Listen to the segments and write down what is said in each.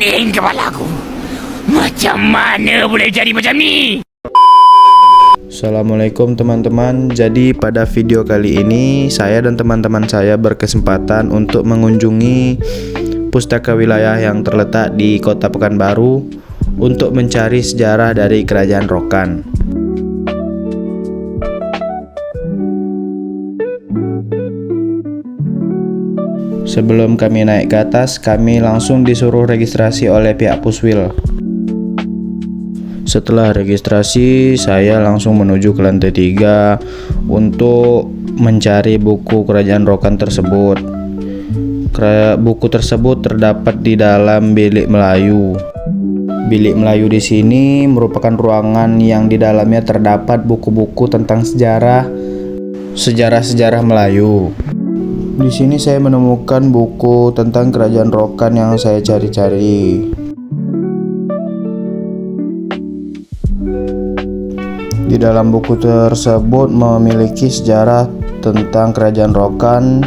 Pening kepalaku. Macam mana boleh jadi macam ni? Assalamualaikum teman-teman. Jadi pada video kali ini saya dan teman-teman saya berkesempatan untuk mengunjungi pustaka wilayah yang terletak di Kota Pekanbaru untuk mencari sejarah dari Kerajaan Rokan. Sebelum kami naik ke atas, kami langsung disuruh registrasi oleh pihak Puswil. Setelah registrasi, saya langsung menuju ke lantai 3 untuk mencari buku Kerajaan Rokan tersebut. Buku tersebut terdapat di dalam bilik Melayu. Bilik Melayu di sini merupakan ruangan yang di dalamnya terdapat buku-buku tentang sejarah Melayu. Di sini saya menemukan buku tentang Kerajaan Rokan yang saya cari-cari. Di dalam buku tersebut memiliki sejarah tentang Kerajaan Rokan,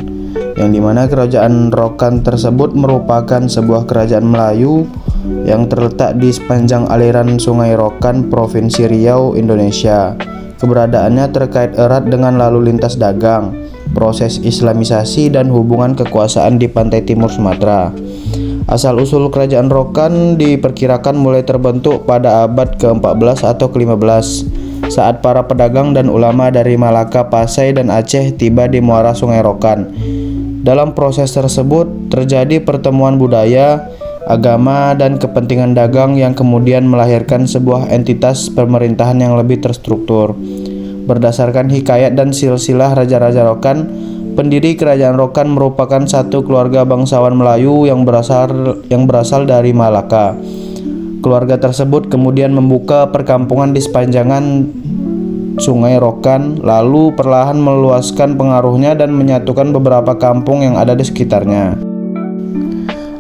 yang dimana Kerajaan Rokan tersebut merupakan sebuah kerajaan Melayu yang terletak di sepanjang aliran Sungai Rokan, Provinsi Riau, Indonesia. Keberadaannya terkait erat dengan lalu lintas dagang, proses islamisasi, dan hubungan kekuasaan di pantai timur Sumatera. Asal-usul Kerajaan Rokan diperkirakan mulai terbentuk pada abad ke-14 atau ke-15 saat para pedagang dan ulama dari Malaka, Pasai, dan Aceh tiba di muara Sungai Rokan. Dalam proses tersebut terjadi pertemuan budaya, agama, dan kepentingan dagang yang kemudian melahirkan sebuah entitas pemerintahan yang lebih terstruktur. Berdasarkan hikayat dan silsilah Raja-Raja Rokan, pendiri Kerajaan Rokan merupakan satu keluarga bangsawan Melayu yang berasal dari Malaka. Keluarga tersebut kemudian membuka perkampungan di sepanjangan Sungai Rokan, lalu perlahan meluaskan pengaruhnya dan menyatukan beberapa kampung yang ada di sekitarnya.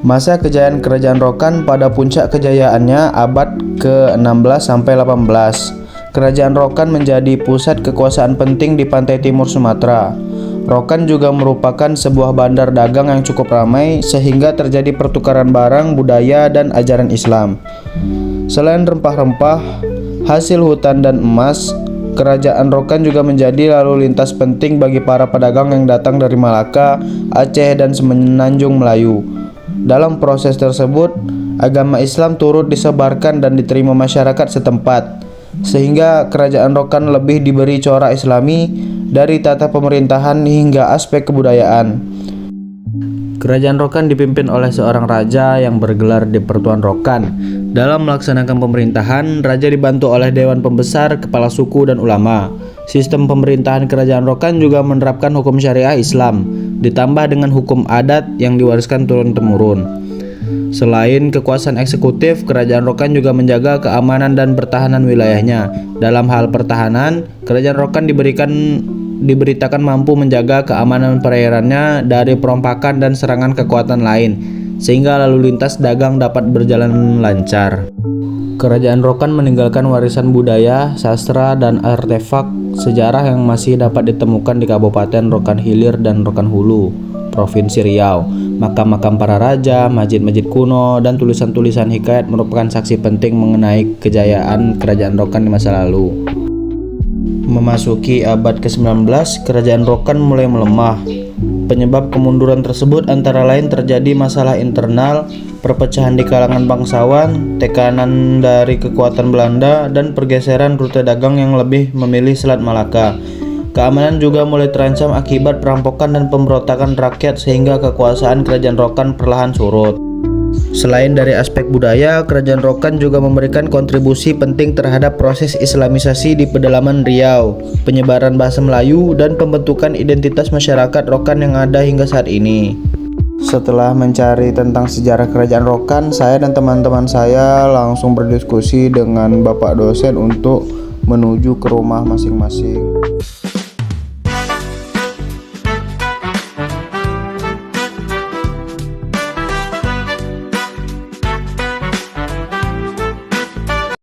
Masa kejayaan Kerajaan Rokan pada puncak kejayaannya abad ke-16 sampai 18. Kerajaan Rokan menjadi pusat kekuasaan penting di pantai timur Sumatera. Rokan juga merupakan sebuah bandar dagang yang cukup ramai sehingga terjadi pertukaran barang, budaya, dan ajaran Islam. Selain rempah-rempah, hasil hutan, dan emas, Kerajaan Rokan juga menjadi lalu lintas penting bagi para pedagang yang datang dari Malaka, Aceh, dan Semenanjung Melayu. Dalam proses tersebut, agama Islam turut disebarkan dan diterima masyarakat setempat, sehingga Kerajaan Rokan lebih diberi corak Islami dari tata pemerintahan hingga aspek kebudayaan. Kerajaan Rokan dipimpin oleh seorang raja yang bergelar Dipertuan Rokan. Dalam melaksanakan pemerintahan, raja dibantu oleh Dewan Pembesar, kepala suku, dan ulama. Sistem pemerintahan Kerajaan Rokan juga menerapkan hukum syariah Islam, ditambah dengan hukum adat yang diwariskan turun-temurun. Selain kekuasaan eksekutif, Kerajaan Rokan juga menjaga keamanan dan pertahanan wilayahnya. Dalam hal pertahanan, Kerajaan Rokan diberitakan mampu menjaga keamanan perairannya dari perompakan dan serangan kekuatan lain, sehingga lalu lintas dagang dapat berjalan lancar. Kerajaan Rokan meninggalkan warisan budaya, sastra, dan artefak sejarah yang masih dapat ditemukan di Kabupaten Rokan Hilir dan Rokan Hulu, Provinsi Riau. Makam-makam para raja, masjid-masjid kuno, dan tulisan-tulisan hikayat merupakan saksi penting mengenai kejayaan Kerajaan Rokan di masa lalu. Memasuki abad ke-19, Kerajaan Rokan mulai melemah. Penyebab kemunduran tersebut antara lain terjadi masalah internal, perpecahan di kalangan bangsawan, tekanan dari kekuatan Belanda, dan pergeseran rute dagang yang lebih memilih Selat Malaka. Keamanan juga mulai terancam akibat perampokan dan pemberontakan rakyat sehingga kekuasaan Kerajaan Rokan perlahan surut. Selain dari aspek budaya, Kerajaan Rokan juga memberikan kontribusi penting terhadap proses islamisasi di pedalaman Riau, penyebaran bahasa Melayu, dan pembentukan identitas masyarakat Rokan yang ada hingga saat ini. Setelah mencari tentang sejarah Kerajaan Rokan, saya dan teman-teman saya langsung berdiskusi dengan Bapak dosen untuk menuju ke rumah masing-masing.